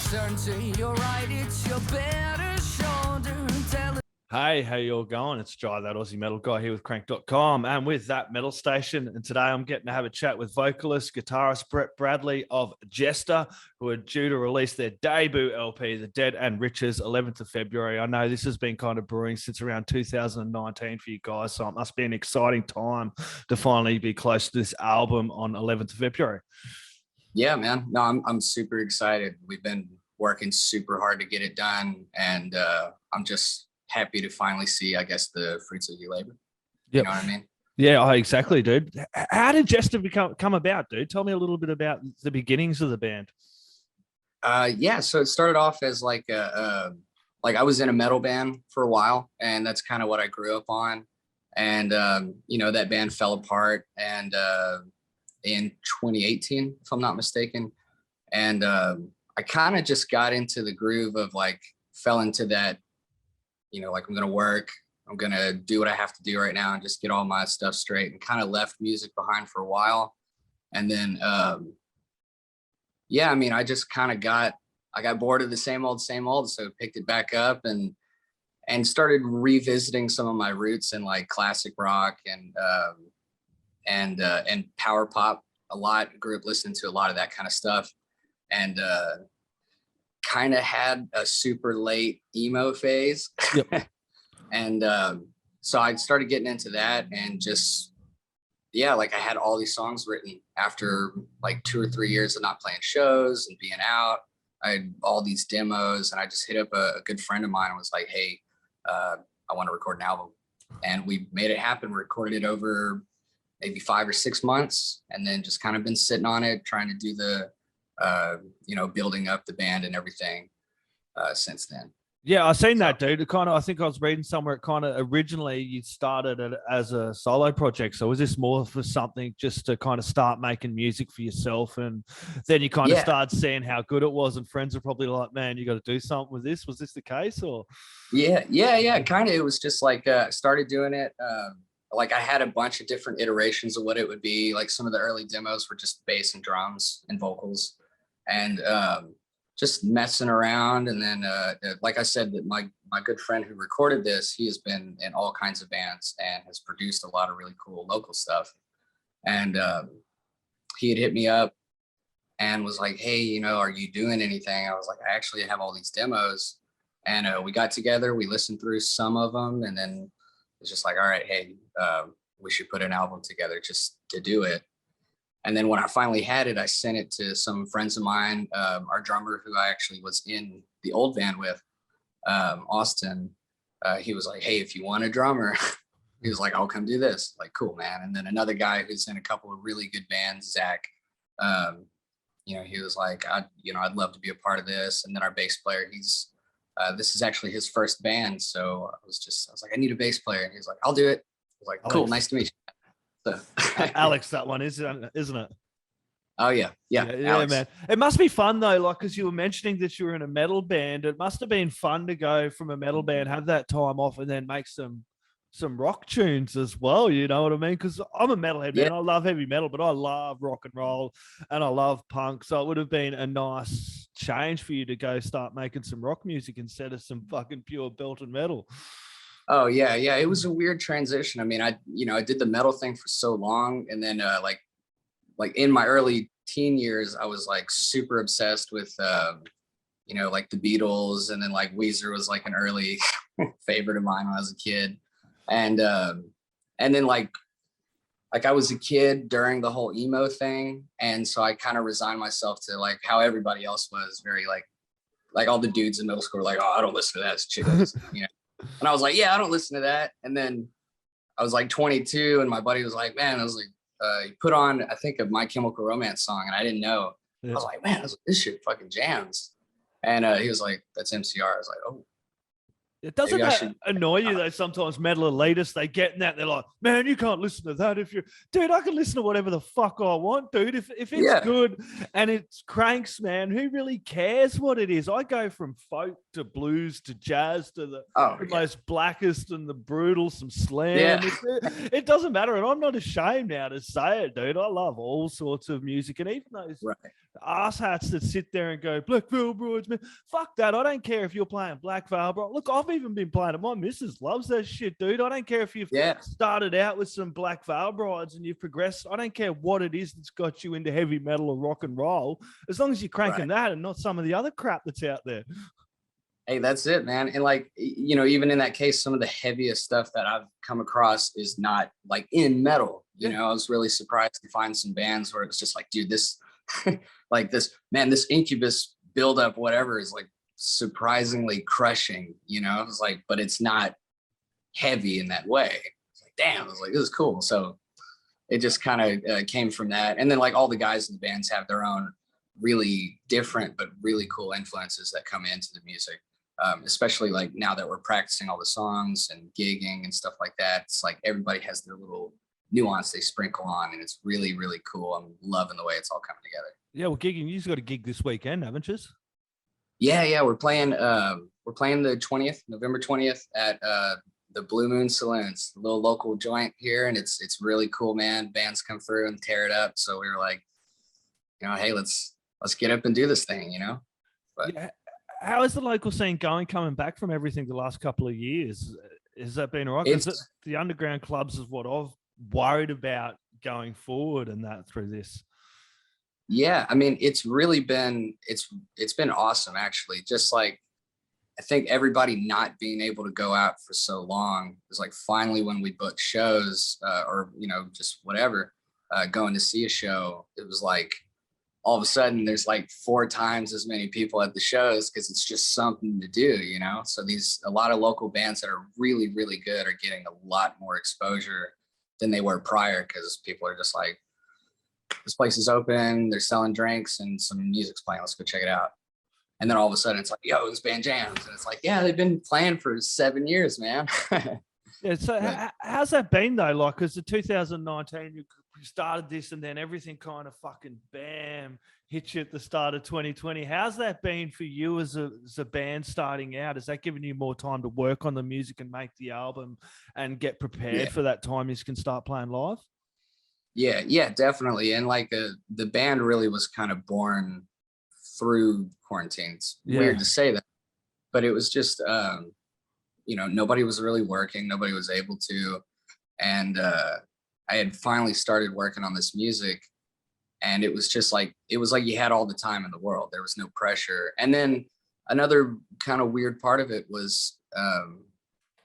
certainty. You're right, it's your better shoulder. Hey, how you all going? It's Jai, that Aussie metal guy here with crank.com and with that metal station. And today I'm getting to have a chat with vocalist, guitarist Brett Bradley of Jestr, who are due to release their debut LP, The Dead and Riches, 11th of February. I know this has been kind of brewing since around 2019 for you guys, so it must be an exciting time to finally be close to this album on 11th of February. Yeah, man. No, I'm super excited. We've been working super hard to get it done, and I'm just happy to finally see, I guess, the fruits of your labor. You know what I mean? Yeah, exactly, dude. How did Jestr come about, dude? Tell me a little bit about the beginnings of the band. Yeah, so it started off as like I was in a metal band for a while, and that's kind of what I grew up on. And that band fell apart, and in 2018, if I'm not mistaken, and I kind of just got into the groove of fell into that. I'm going to work, I'm going to do what I have to do right now and just get all my stuff straight, and kind of left music behind for a while. And then, I just kind of got bored of the same old, so picked it back up and started revisiting some of my roots in like classic rock and power pop a lot. Grew up listening to a lot of that kind of stuff, and kind of had a super late emo phase. Yep. And so I started getting into that, and just I had all these songs written after like 2 or 3 years of not playing shows and being out. I had all these demos, and I just hit up a good friend of mine and was like, hey, I want to record an album. And we made it happen. We recorded it over maybe 5 or 6 months, and then just kind of been sitting on it, trying to do the building up the band and everything since then. Yeah, I seen that, dude. I think I was reading somewhere, originally you started it as a solo project. So was this more for something just to kind of start making music for yourself, and then you kind of started seeing how good it was, and friends are probably like, man, you got to do something with this. Was this the case? Or yeah, kind of. It was just started doing it. I had a bunch of different iterations of what it would be. Like some of the early demos were just bass and drums and vocals, and just messing around. And then, like I said, that my good friend who recorded this, he has been in all kinds of bands and has produced a lot of really cool local stuff. And he had hit me up and was like, hey, are you doing anything? I was like, I actually have all these demos. And we got together, we listened through some of them, and then it's just like, all right, hey, we should put an album together just to do it. And then when I finally had it, I sent it to some friends of mine. Our drummer, who I actually was in the old band with, Austin, he was like, hey, if you want a drummer, he was like, I'll come do this. Like, cool, man. And then another guy who's in a couple of really good bands, Zach, he was like, I'd love to be a part of this. And then our bass player, this is actually his first band. So I was like, I need a bass player. And he was like, I'll do it. I was like, cool, Alex. nice to meet you. So. Alex, that one isn't it? Oh yeah, man. It must be fun though, because you were mentioning that you were in a metal band. It must have been fun to go from a metal band, have that time off, and then make some rock tunes as well. You know what I mean? Because I'm a metalhead, man. I love heavy metal, but I love rock and roll and I love punk. So it would have been a nice change for you to go start making some rock music instead of some fucking pure belted metal. Oh yeah. It was a weird transition. I mean, I did the metal thing for so long, and then like in my early teen years, I was like super obsessed with like the Beatles, and then like Weezer was like an early favorite of mine when I was a kid, and then like I was a kid during the whole emo thing, and so I kind of resigned myself to like how everybody else was, very like all the dudes in middle school were like, oh, I don't listen to that, it's chicks, And I was like, yeah, I don't listen to that. And then I was like 22, and my buddy was like, man, I was like, he put on, I think, a My Chemical Romance song, and I didn't know. Yeah. I was like, man, this shit fucking jams. And he was like, that's MCR. I was like, oh. It doesn't that annoy you though? Sometimes metal elitists, they get in that, they're like, man, you can't listen to that. Dude, I can listen to whatever the fuck I want, dude. If it's good and it's cranks, man, who really cares what it is? I go from folk to blues to jazz to the most blackest and the brutal, some slam. Yeah. It doesn't matter, and I'm not ashamed now to say it, dude. I love all sorts of music, and even those ass hats that sit there and go, Black Veil Brides, man. Fuck that. I don't care if you're playing Black Veil Bride. Look, I've even been playing it. My missus loves that shit, dude. I don't care if you've started out with some Black Veil Brides and you've progressed. I don't care what it is that's got you into heavy metal or rock and roll, as long as you're cranking that and not some of the other crap that's out there. Hey, that's it, man. And like, you know, even in that case, some of the heaviest stuff that I've come across is not like in metal. You know, I was really surprised to find some bands where it's just like, dude, this, like this, man, this Incubus buildup, whatever, is like surprisingly crushing, you know? It's like, but it's not heavy in that way. It's like, damn, I was like, this is cool. So it just kind of came from that. And then like all the guys in the bands have their own really different, but really cool influences that come into the music. Especially like now that we're practicing all the songs and gigging and stuff like that, it's like everybody has their little nuance they sprinkle on, and it's really, really cool. I'm loving the way it's all coming together. Yeah, well, gigging, you've got a gig this weekend, haven't you? Yeah, we're playing the 20th, November 20th at the Blue Moon Saloons, a little local joint here, and it's really cool, man. Bands come through and tear it up, so we were like, you know, hey, let's get up and do this thing, you know. But yeah. How is the local scene coming back from everything the last couple of years? Has that been all right? Because the underground clubs is what I've worried about going forward and that through this. Yeah, I mean, it's really been, it's been awesome, actually. Just like, I think everybody not being able to go out for so long is like finally when we booked shows or, you know, just whatever, going to see a show, it was like, all of a sudden there's like 4 times as many people at the shows because it's just something to do, you know? So a lot of local bands that are really, really good are getting a lot more exposure than they were prior, because people are just like, this place is open, they're selling drinks and some music's playing, let's go check it out. And then all of a sudden it's like, yo, this band jams. And it's like, yeah, they've been playing for 7 years, man. Yeah, so how's that been though? Like, because the 2019, you started this and then everything kind of fucking bam hit you at the start of 2020. How's that been for you as a band starting out? Has that given you more time to work on the music and make the album and get prepared for that time you can start playing live? Yeah, definitely. And like the band really was kind of born through quarantine. It's weird to say that, but it was just, you know, nobody was really working. Nobody was able to. And I had finally started working on this music, and it was just like, it was like you had all the time in the world. There was no pressure. And then another kind of weird part of it was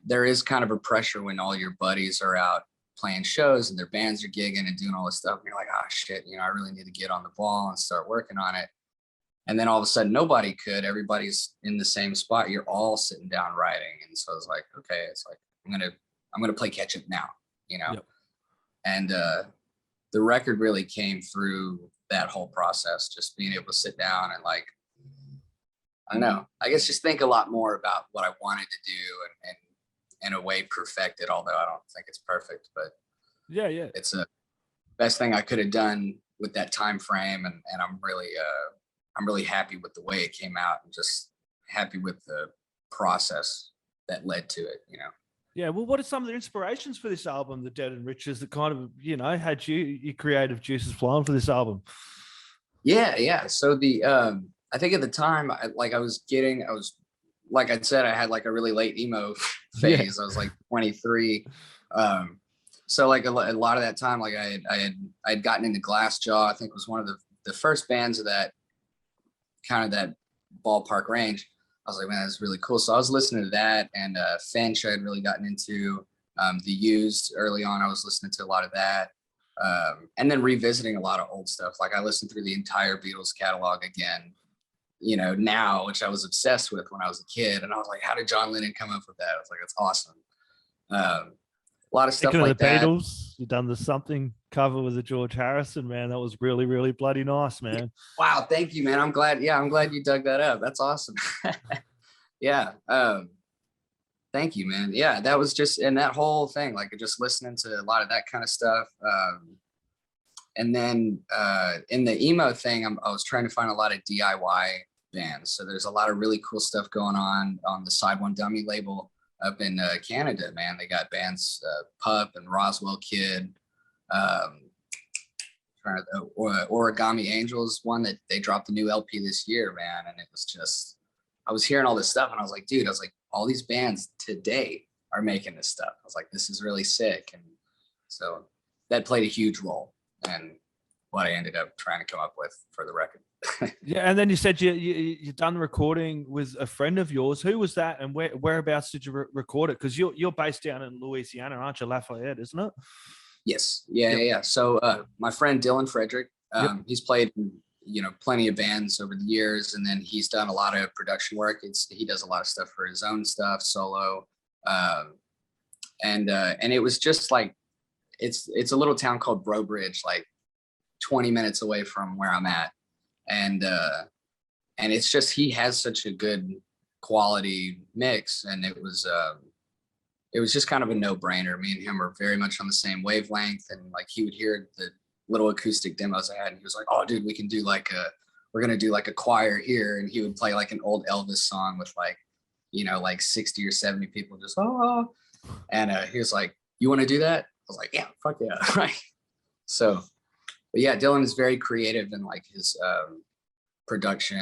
there is kind of a pressure when all your buddies are out playing shows and their bands are gigging and doing all this stuff. And you're like, oh shit, you know, I really need to get on the ball and start working on it. And then all of a sudden nobody could, everybody's in the same spot. You're all sitting down writing. And so I was like, okay, it's like, I'm going to play catch up now, you know? Yep. And the record really came through that whole process, just being able to sit down and like, I don't know, I guess just think a lot more about what I wanted to do and in a way perfect it, although I don't think it's perfect, but yeah, it's the best thing I could have done with that time frame. And I'm really happy with the way it came out, and just happy with the process that led to it, you know? Yeah. Well, what are some of the inspirations for this album, The Dead and Riches, that kind of, you know, had your creative juices flowing for this album? Yeah. So I think at the time, like I said, I had like a really late emo phase. I was like 23. So like a lot of that time, like I had gotten into Glassjaw. I think was one of the first bands of that kind of that ballpark range. I was like, man, that's really cool. So I was listening to that, and Finch I had really gotten into. The Used early on, I was listening to a lot of that. And then revisiting a lot of old stuff. Like I listened through the entire Beatles catalog again, you know, now, which I was obsessed with when I was a kid. And I was like, how did John Lennon come up with that? I was like, that's awesome. A lot of stuff like that. Beatles, you done the Something cover with the George Harrison, man. That was really, really bloody nice, man. Wow, thank you, man. I'm glad you dug that up. That's awesome. Yeah. Thank you, man. Yeah, that was just, and that whole thing, like just listening to a lot of that kind of stuff. And then in the emo thing, I was trying to find a lot of DIY bands. So there's a lot of really cool stuff going on the Side One Dummy label up in Canada, man. They got bands Pup and Roswell Kid. Trying Origami Angels one that they dropped a new LP this year, man. And it was just, I was hearing all this stuff and I was like, dude, all these bands today are making this stuff. I was like, this is really sick. And so that played a huge role in what I ended up trying to come up with for the record. Yeah, and then you said you done the recording with a friend of yours. Who was that, and whereabouts did you record it? Because you're based down in Louisiana, aren't you? Lafayette, isn't it? Yes. Yeah. So my friend Dylan Frederick, he's played plenty of bands over the years, and then he's done a lot of production work. He does a lot of stuff for his own stuff solo, and it was just like it's a little town called Brobridge, like 20 minutes away from where I'm at. And it's just, he has such a good quality mix, and it was just kind of a no-brainer. Me and him are very much on the same wavelength, and like he would hear the little acoustic demos I had, and he was like, "Oh, dude, we're gonna do like a choir here," and he would play like an old Elvis song with like 60 or 70 people just and he was like, "You want to do that?" I was like, "Yeah, fuck yeah." Right. So. But yeah, Dylan is very creative in like his production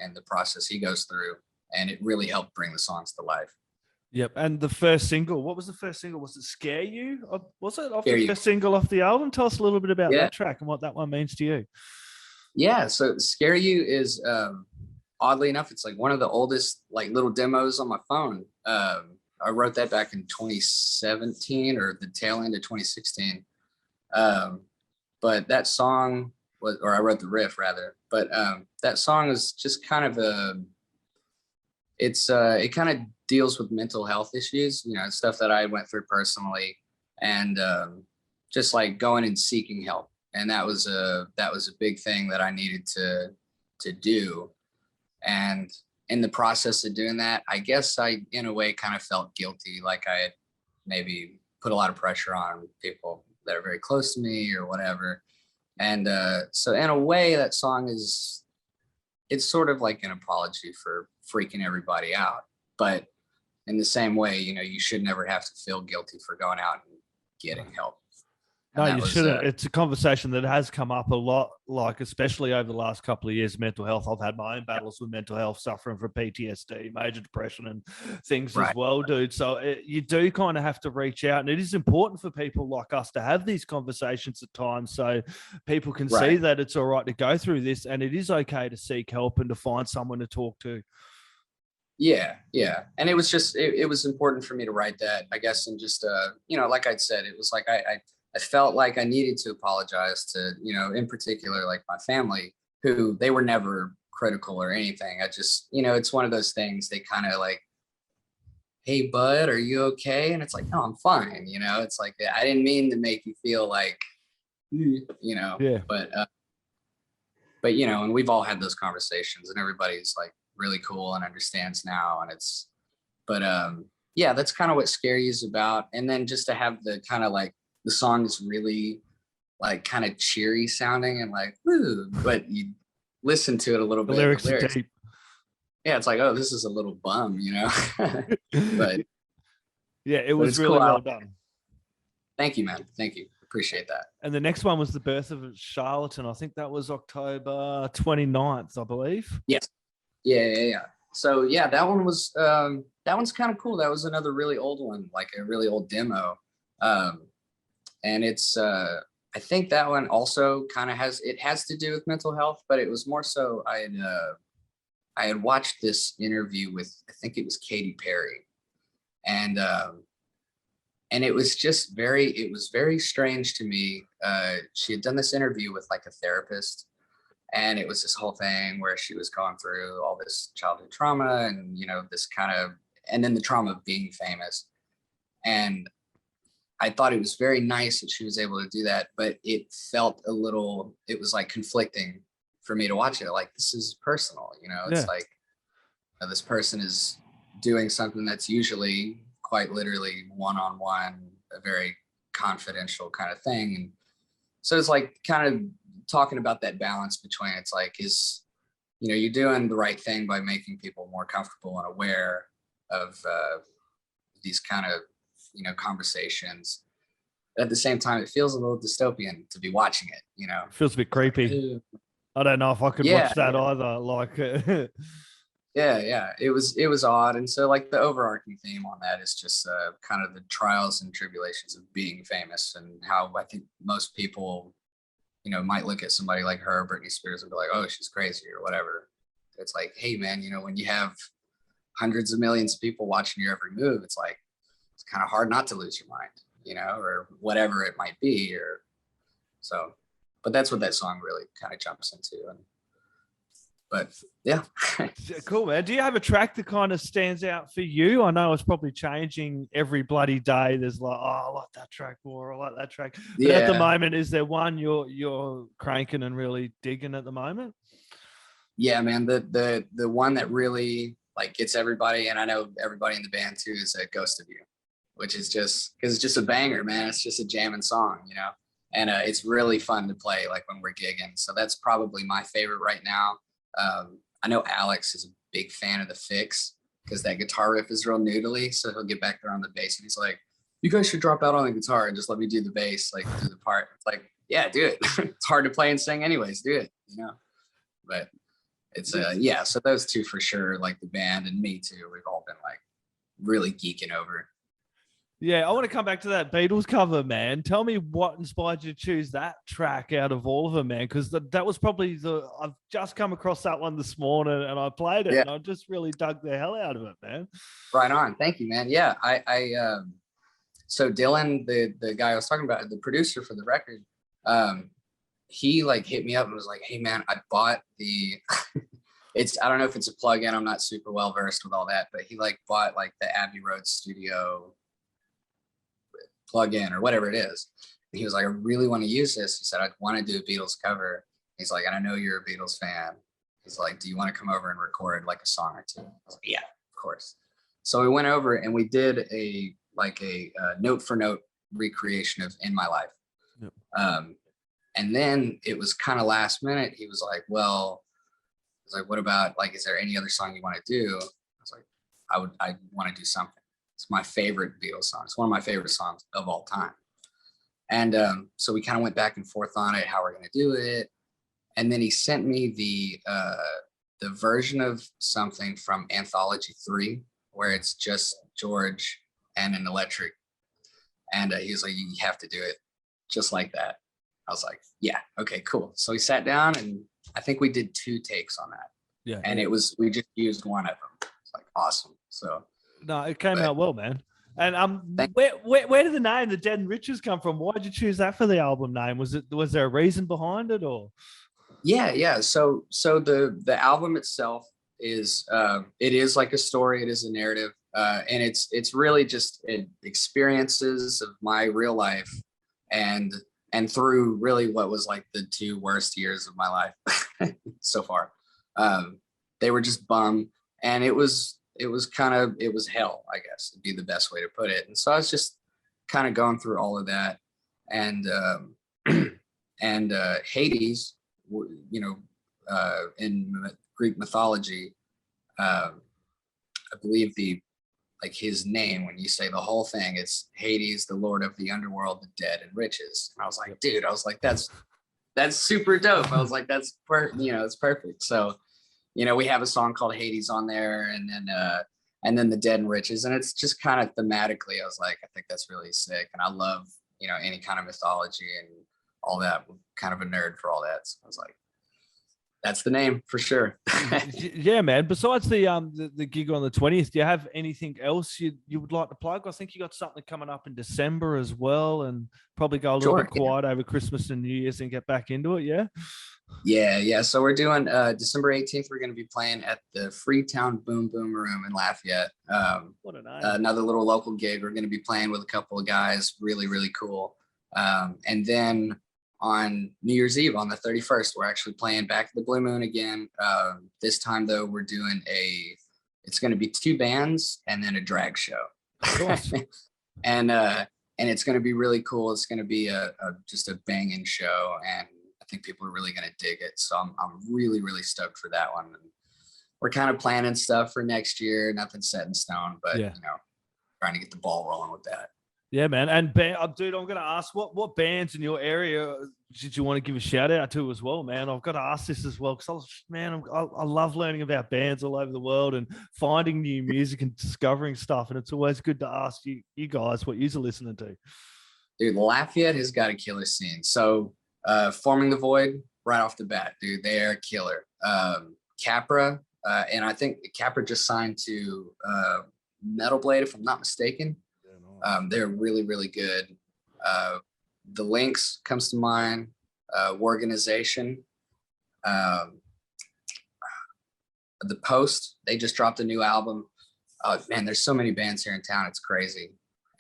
and the process he goes through, and it really helped bring the songs to life. Yep. And the first single, what was the first single? Was it Scare You? Was it off Scare the You. first single off the album? Tell us a little bit about that track and what that one means to you. Yeah, so Scare You is oddly enough, it's like one of the oldest like little demos on my phone. I wrote that back in 2017 or the tail end of 2016. But that song I wrote the riff rather, but that song is just kind of it kind of deals with mental health issues, stuff that I went through personally, and just like going and seeking help. And that was a big thing that I needed to do. And in the process of doing that, I guess I, in a way, kind of felt guilty, like I had maybe put a lot of pressure on people that are very close to me or whatever. And so in a way, that song it's sort of like an apology for freaking everybody out. But in the same way, you should never have to feel guilty for going out and getting help. No, you shouldn't. It's a conversation that has come up a lot, like especially over the last couple of years, mental health. I've had my own battles with mental health, suffering from PTSD, major depression and things as well, dude. So you do kind of have to reach out, and it is important for people like us to have these conversations at times so people can see that it's all right to go through this, and it is okay to seek help and to find someone to talk to. Yeah. And it was just, it was important for me to write that, I guess. And just, like I'd said, it was like, I felt like I needed to apologize to, in particular, like my family, who they were never critical or anything. I just, it's one of those things they kind of like, "Hey, bud, are you okay?" And it's like, "No, I'm fine." It's like, I didn't mean to make you feel like, Yeah. But, and we've all had those conversations, and everybody's like really cool and understands now. And that's kind of what Scare You is about. And then just to have the kind of like, the song is really like kind of cheery sounding and like, woo, but you listen to it a little bit. The lyrics are deep. Yeah, it's like, oh, this is a little bum, But yeah, it was really well done. Thank you, man. Thank you. Appreciate that. And the next one was The Birth of Charlatan. I think that was October 29th, I believe. Yes. Yeah. So yeah, that one was that one's kind of cool. That was another really old one, like a really old demo. And it's I think that one also kind of has to do with mental health, but it was more so I had watched this interview with, I think it was Katy Perry, and it was just very strange to me. She had done this interview with like a therapist, and it was this whole thing where she was going through all this childhood trauma and this kind of, and then the trauma of being famous. And I thought it was very nice that she was able to do that, but it felt it was like conflicting for me to watch it. Like, this is personal, it's like this person is doing something that's usually quite literally one-on-one, a very confidential kind of thing. And so it's like kind of talking about that balance between, it's like, you're doing the right thing by making people more comfortable and aware of these kind of, conversations. But at the same time, it feels a little dystopian to be watching it, you know. Feels a bit creepy. Ew. I don't know if I could Yeah, watch that either. Like, yeah. It was odd. And so like the overarching theme on that is just kind of the trials and tribulations of being famous, and how I think most people, you know, might look at somebody like her, Britney Spears, and be like, oh, she's crazy or whatever. It's like, hey man, you know, when you have hundreds of millions of people watching your every move, it's like, it's kind of hard not to lose your mind, you know, or whatever it might be. Or so, but that's what that song really kind of jumps into. And but yeah. cool, man. Do you have a track that kind of stands out for you? I know it's probably changing every bloody day. There's like, oh, I like that track more, I like that track. But at the moment, is there one you're cranking and really digging at the moment? Yeah, man. The one that really like gets everybody, and I know everybody in the band too, is a Ghost of You, which is just because it's just a banger, man. It's just a jamming song, you know, and it's really fun to play like when we're gigging. So that's probably my favorite right now. I know Alex is a big fan of the Fix because that guitar riff is real noodly. So he'll get back there on the bass and he's like, you guys should drop out on the guitar and just let me do the bass, like do the part. It's like, yeah, do it. It's hard to play and sing anyways, do it, you know. But it's yeah, so those two for sure, like the band and me too, we've all been like really geeking over. Yeah, I want to come back to that Beatles cover, man. Tell me what inspired you to choose that track out of all of them, man, because that was probably I've just come across that one this morning and I played it and I just really dug the hell out of it, man. Right on. Thank you, man. Yeah, so Dylan, the guy I was talking about, the producer for the record, he like hit me up and was like, hey man, I bought the I don't know if it's a plugin, I'm not super well versed with all that, but he like bought like the Abbey Road Studio plug-in or whatever it is. And he was like, I really want to use this. He said, I want to do a Beatles cover. He's like, and I know you're a Beatles fan. He's like, do you want to come over and record like a song or two? I was like, yeah, of course. So we went over and we did a note for note recreation of In My Life. Yep. And then it was kind of last minute. He was like, well, I was like, what about like, is there any other song you want to do? I was like, I want to do something. It's my favorite Beatles song. It's one of my favorite songs of all time. And so we kind of went back and forth on it, how we're going to do it. And then he sent me the version of something from Anthology 3, where it's just George and an electric. And he was like, you have to do it just like that. I was like, yeah, okay, cool. So we sat down and I think we did 2 takes on that. Yeah. And we just used one of them. It's like, awesome. So. No, it came out well, man. And where did the name The Dead and Riches come from? Why did you choose that for the album name? Was there a reason behind it, or? Yeah. So the album itself is it is like a story. It is a narrative, and it's really just experiences of my real life, and through really what was like the 2 worst years of my life so far. They were just bum, and it was hell, I guess would be the best way to put it. And so I was just kind of going through all of that, and Hades, you know, in Greek mythology, I believe his name, when you say the whole thing, it's Hades, the lord of the underworld, the dead and riches. And I was like, dude, that's super dope. I was like, it's perfect. So, you know, we have a song called Hades on there, and then the dead and riches. And it's just kind of thematically, I was like, I think that's really sick. And I love, you know, any kind of mythology and all that. I'm kind of a nerd for all that. So I was like, that's the name for sure. Yeah, man. Besides the gig on the 20th, do you have anything else you would like to plug? I think you got something coming up in December as well, and probably go a little bit quiet over Christmas and New Year's and get back into it. Yeah. Yeah. So we're doing December 18th. We're going to be playing at the Freetown Boom Boom Room in Lafayette. What a night. Another little local gig. We're going to be playing with a couple of guys. Really, really cool. And then on New Year's Eve, on the 31st, we're actually playing back at the Blue Moon again. This time though, we're doing it's going to be 2 bands and then a drag show. Of course. and it's going to be really cool. It's going to be just a banging show, and I think people are really going to dig it. So I'm really, really stoked for that one. And we're kind of planning stuff for next year. Nothing set in stone, but you know, trying to get the ball rolling with that. Yeah, man. And dude, I'm going to ask what bands in your area did you want to give a shout out to as well, man? I've got to ask this as well because I love learning about bands all over the world and finding new music and discovering stuff. And it's always good to ask you guys what you're listening to. Dude, Lafayette has got a killer scene. So Forming the Void right off the bat, dude, they're killer. Capra, and I think Capra just signed to Metal Blade, if I'm not mistaken. They're really, really good. The Lynx comes to mind. Organization. The Post, they just dropped a new album. Oh man, there's so many bands here in town. It's crazy.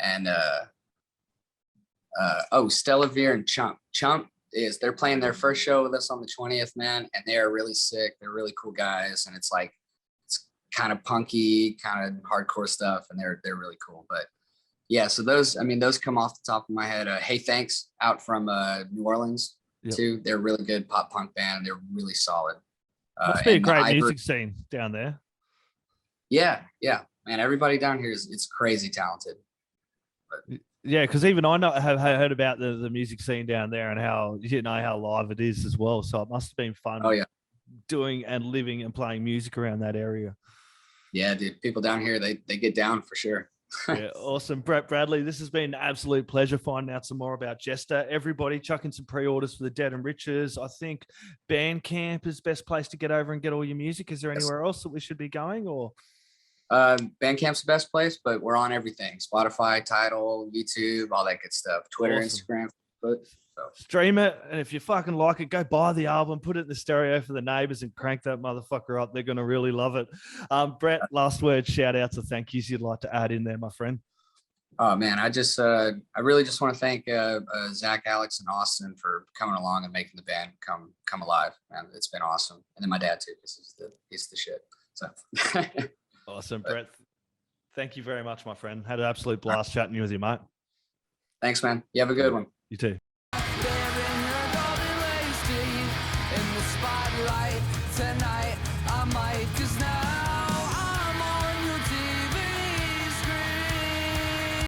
And Stellavir and Chump. They're playing their first show with us on the 20th, man, and they're really sick. They're really cool guys, and it's kind of punky, kind of hardcore stuff, and they're really cool. But yeah, so those come off the top of my head. Hey Thanks out from New Orleans too. They're a really good pop punk band. They're really solid. Must be a great music scene down there. Yeah, man. Everybody down here it's crazy talented. But, yeah, because even I have heard about the music scene down there and how live it is as well. So it must have been fun. Oh yeah, doing and living and playing music around that area. Yeah, dude. People down here they get down for sure. Yeah, awesome. Brett Bradley, this has been an absolute pleasure finding out some more about Jestr. Everybody chucking some pre-orders for the Dead and Riches. I think Bandcamp is the best place to get over and get all your music. Is there anywhere else that we should be going, or? Bandcamp's the best place, but we're on everything: Spotify, Tidal, YouTube, all that good stuff. Twitter, awesome. Instagram, Facebook. So. Stream it, and if you fucking like it, go buy the album, put it in the stereo for the neighbors, and crank that motherfucker up. They're gonna really love it. Brett, last word, shout outs or thank yous you'd like to add in there, my friend. Oh man, I really just want to thank Zach, Alex, and Austin for coming along and making the band come alive. Man, it's been awesome. And then my dad too, because he's the shit. So awesome, Brett. Thank you very much, my friend. Had an absolute blast chatting with you, mate. Thanks, man. You have a good one. You too. Tonight I might just now